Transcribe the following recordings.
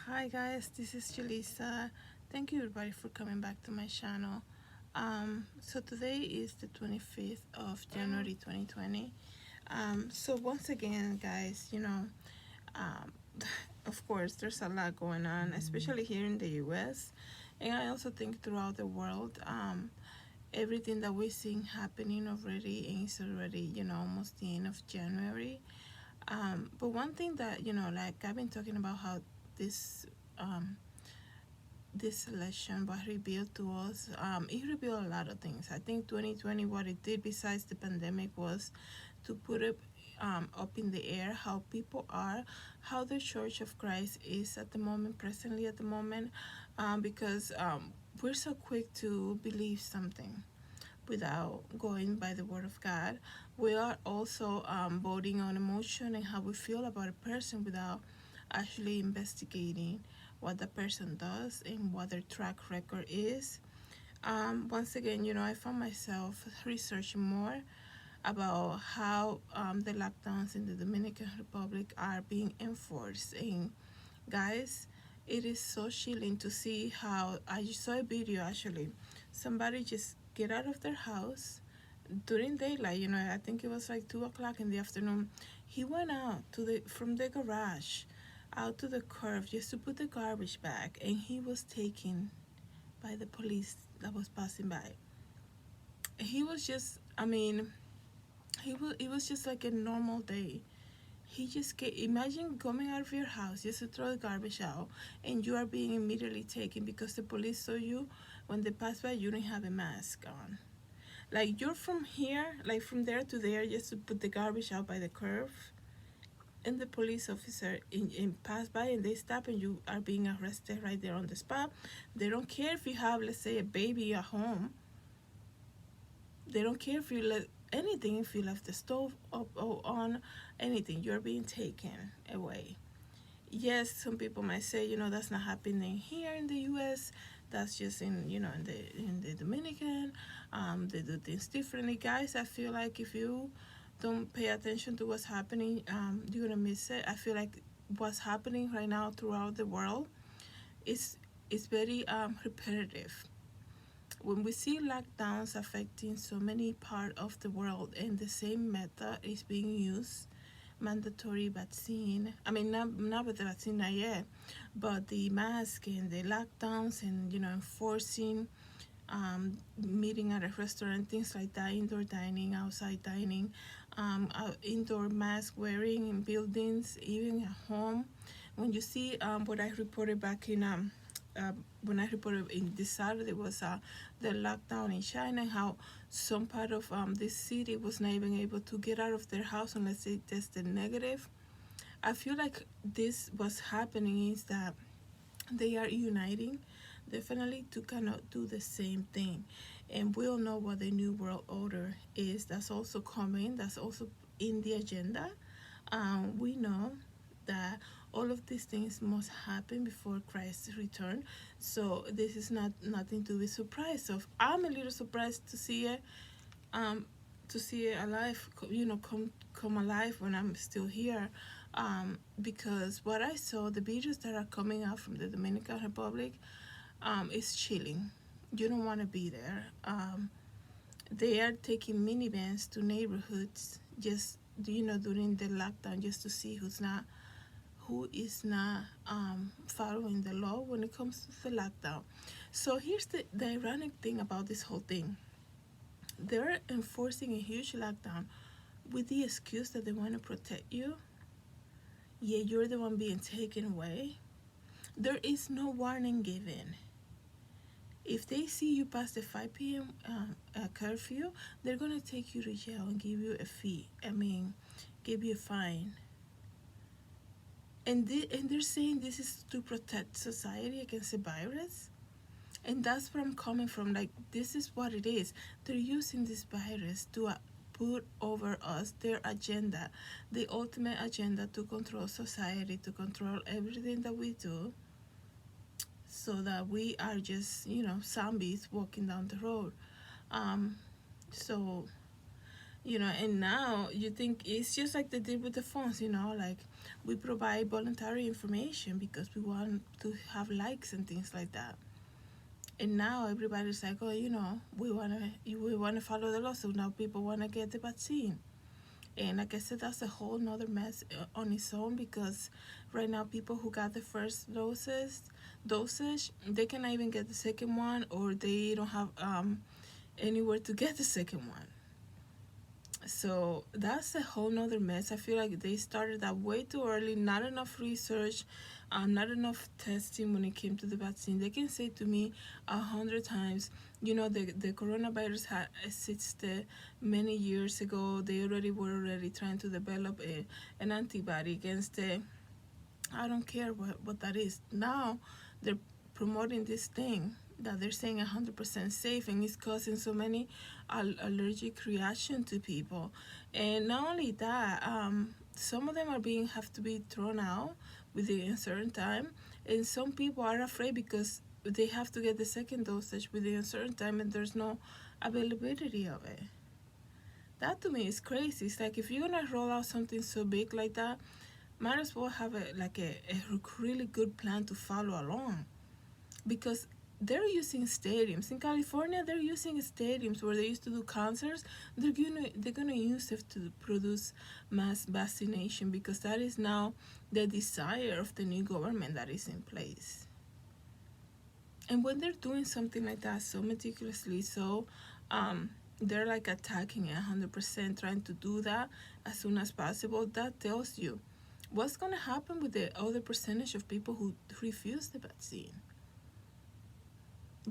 Hi guys, this is Julissa. Thank you everybody for coming back to my channel. So today is the 25th of January 2020. So once again guys, um, of course there's a lot going on, especially here in the US, and I also think throughout the world. Everything that we're seeing happening already, and it's already, almost the end of January. But one thing that, like I've been talking about how this um, this election was revealed to us. It revealed a lot of things. I think 2020, what it did besides the pandemic was to put it up in the air how people are, how the Church of Christ is at the moment, presently at the moment, because we're so quick to believe something without going by the word of God. We are also voting on emotion and how we feel about a person without actually investigating what the person does and what their track record is. Once again, I found myself researching more about how the lockdowns in the Dominican Republic are being enforced. And guys, it is so chilling to see how I saw a video actually. Somebody just get out of their house during daylight. I think it was like 2 o'clock in the afternoon. He went out to the from the garage out to the curb just to put the garbage bag, and he was taken by the police that was passing by. He was just, I mean, it was just like a normal day. He just get, imagine coming out of your house just to throw the garbage out, and you are being immediately taken because the police saw you when they pass by. You didn't have a mask on. Like you're from here, like from there to there, just to put the garbage out by the curb, and the police officer in pass by and they stop and you are being arrested right there on the spot. They don't care if you have, let's say, a baby at home. They don't care if you let anything, if you left the stove up or on, anything, you're being taken away. Yes, some people might say, that's not happening here in the US. That's just in the Dominican. They do things differently. Guys, I feel like if you don't pay attention to what's happening, you're gonna miss it. I feel like what's happening right now throughout the world is very repetitive. When we see lockdowns affecting so many part of the world and the same method is being used, mandatory vaccine, I mean, not with the vaccine, not yet, but the mask and the lockdowns and enforcing meeting at a restaurant, things like that, indoor dining, outside dining, indoor mask wearing in buildings, even at home. When you see what I reported back in when I reported in this Saturday was the lockdown in China, how some part of this city was not even able to get out of their house unless they tested negative. I feel like this what's happening is that they are uniting definitely to kind of do the same thing, and we all know what the new world order is. That's also coming, that's also in the agenda. We know that all of these things must happen before Christ's return, so this is not nothing to be surprised of. I'm a little surprised um to see it alive, come alive when I'm still here, because what I saw, the videos that are coming out from the Dominican Republic, is chilling. You don't want to be there. They are taking minivans to neighborhoods just during the lockdown, just to see who is not following the law when it comes to the lockdown. So here's the ironic thing about this whole thing. They're enforcing a huge lockdown with the excuse that they want to protect you, yet you're the one being taken away. There is no warning given. If they see you past the 5 p.m. Curfew, they're gonna take you to jail and give you a fee. I mean, give you a fine. And they're saying this is to protect society against the virus. And that's where I'm coming from. Like, this is what it is. They're using this virus to put over us their agenda, the ultimate agenda to control society, to control everything that we do, so that we are just, zombies walking down the road. So And now you think it's just like they did with the phones, like we provide voluntary information because we want to have likes and things like that. And now everybody's like, oh, we want to follow the law, so now people want to get the vaccine. And like I said, that's a whole nother mess on its own, because right now people who got the first dosage, they cannot even get the second one, or they don't have anywhere to get the second one. So that's a whole nother mess. I feel like they started that way too early, not enough research, not enough testing when it came to the vaccine. They can say to me 100 times, the coronavirus had existed many years ago. They were already trying to develop an antibody against the, I don't care what that is. Now they're promoting this thing that they're saying 100% safe, and it's causing so many allergic reaction to people. And not only that, some of them have to be thrown out within a certain time, and some people are afraid because they have to get the second dosage within a certain time, and there's no availability of it. That to me is crazy. It's like, if you're gonna roll out something so big like that, might as well have a really good plan to follow along, because they're using stadiums in California. They're using stadiums where they used to do concerts. They're gonna use it to produce mass vaccination, because that is now the desire of the new government that is in place. And when they're doing something like that so meticulously, they're like attacking it 100%, trying to do that as soon as possible. That tells you what's going to happen with the other percentage of people who refuse the vaccine.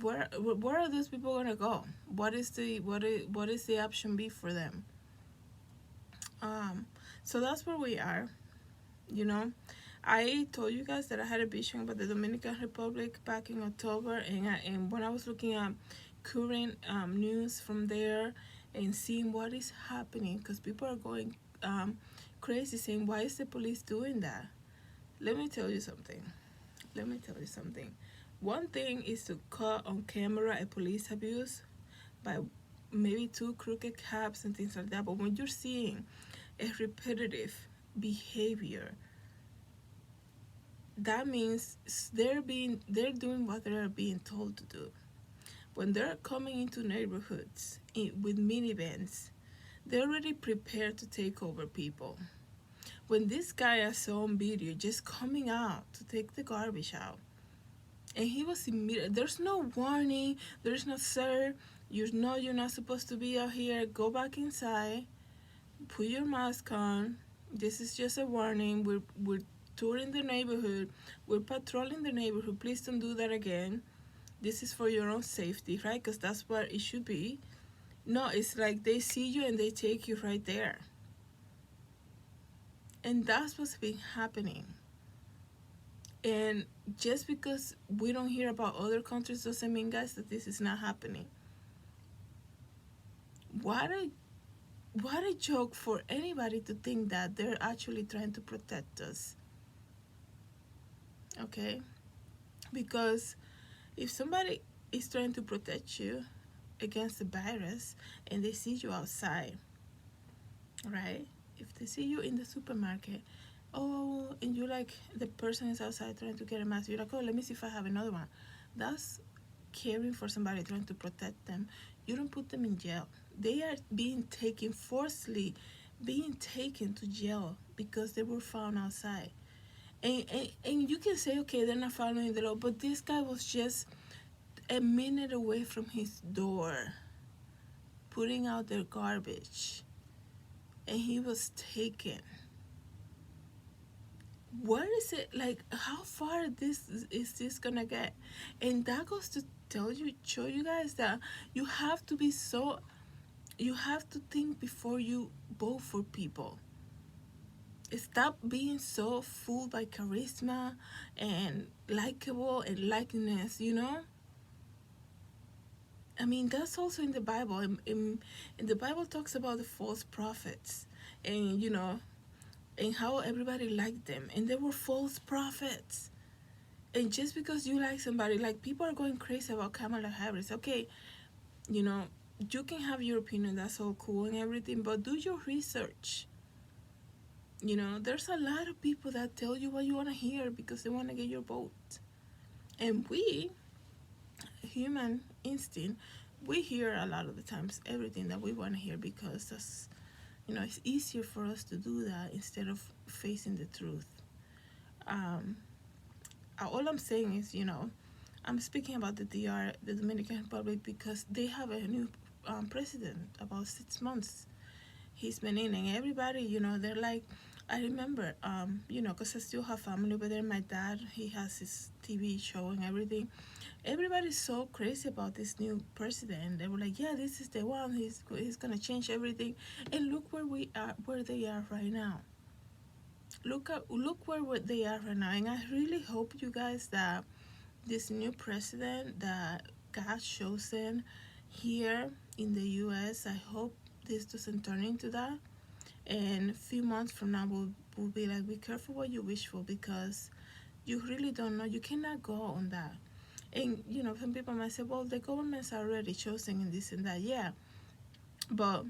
Where are those people going to go? What is the option B for them? So that's where we are. I told you guys that I had a vision about the Dominican Republic back in October, and when I was looking at current news from there and seeing what is happening, because people are going crazy, saying, why is the police doing that? Let me tell you something. One thing is to caught on camera a police abuse by maybe two crooked cops and things like that, but when you're seeing a repetitive behavior, that means they're doing what they're being told to do. When they're coming into neighborhoods with minivans, they're already prepared to take over people. When this guy I saw on video just coming out to take the garbage out, and he was immediate. There's no warning. There's no, sir, you're not supposed to be out here. Go back inside. Put your mask on. This is just a warning. We're touring the neighborhood. We're patrolling the neighborhood. Please don't do that again. This is for your own safety, right? Because that's what it should be. No, it's like they see you and they take you right there. And that's what's been happening. And just because we don't hear about other countries doesn't mean, guys, that this is not happening. What a joke for anybody to think that they're actually trying to protect us. Okay? Because if somebody is trying to protect you against the virus and they see you outside, right? If they see you in the supermarket, and you're like, the person is outside trying to get a mask, you're like, let me see if I have another one. That's caring for somebody, trying to protect them. You don't put them in jail. They are forcibly being taken to jail because they were found outside. And you can say, okay, they're not following the law, but this guy was just a minute away from his door putting out their garbage, and he was taken. What is it like? How far is this gonna get? And that goes to show you guys that you have to think before you vote for people. Stop being so fooled by charisma and likable and likeness, I mean, that's also in the Bible. In the Bible talks about the false prophets, and and how everybody liked them, and they were false prophets. And just because you like somebody, like, people are going crazy about Kamala Harris. Okay, you can have your opinion, that's all cool and everything, but do your research. There's a lot of people that tell you what you want to hear because they want to get your vote. And we, human instinct, we hear a lot of the times everything that we want to hear because it's easier for us to do that instead of facing the truth. Um, all I'm saying is, I'm speaking about the DR, the Dominican Republic, because they have a new president about 6 months. He's been in, and everybody, they're like, I remember, because I still have family over there. My dad, he has his TV show and everything. Everybody's so crazy about this new president. They were like, yeah, this is the one. He's gonna change everything. And look where they are right now. Look where they are right now. And I really hope, you guys, that this new president that God chosen here in the U.S., I hope this doesn't turn into that. And a few months from now, we'll be like, be careful what you wish for, because you really don't know. You cannot go on that. And some people might say, well, the government's already chosen and this and that. Yeah, but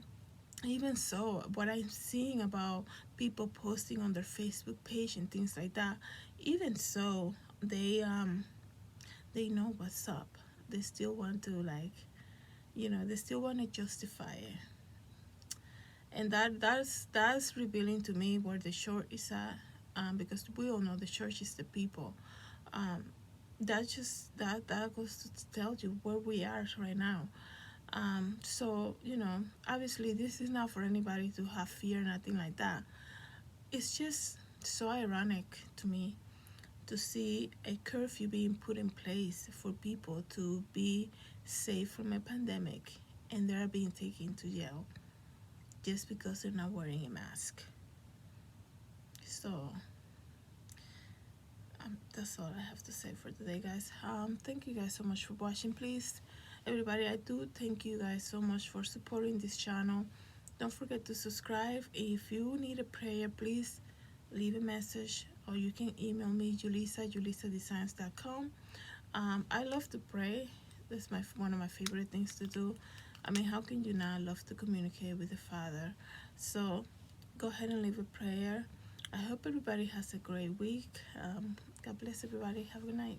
even so, what I'm seeing about people posting on their Facebook page and things like that, even so, they know what's up. They still want to, like, they still want to justify it. And that's revealing to me where the church is at, because we all know the church is the people. um, that goes to tell you where we are right now. So obviously this is not for anybody to have fear, nothing like that. It's just so ironic to me to see a curfew being put in place for people to be safe from a pandemic, and they're being taken to jail just because they're not wearing a mask. So that's all I have to say for today, guys. Thank you guys so much for watching. Please, everybody, I do thank you guys so much for supporting this channel. Don't forget to subscribe. If you need a prayer, please leave a message, or you can email me, julisadesigns.com. I love to pray. That's one of my favorite things to do. I mean, how can you not love to communicate with the Father? So go ahead and leave a prayer. I hope everybody has a great week. God bless everybody. Have a good night.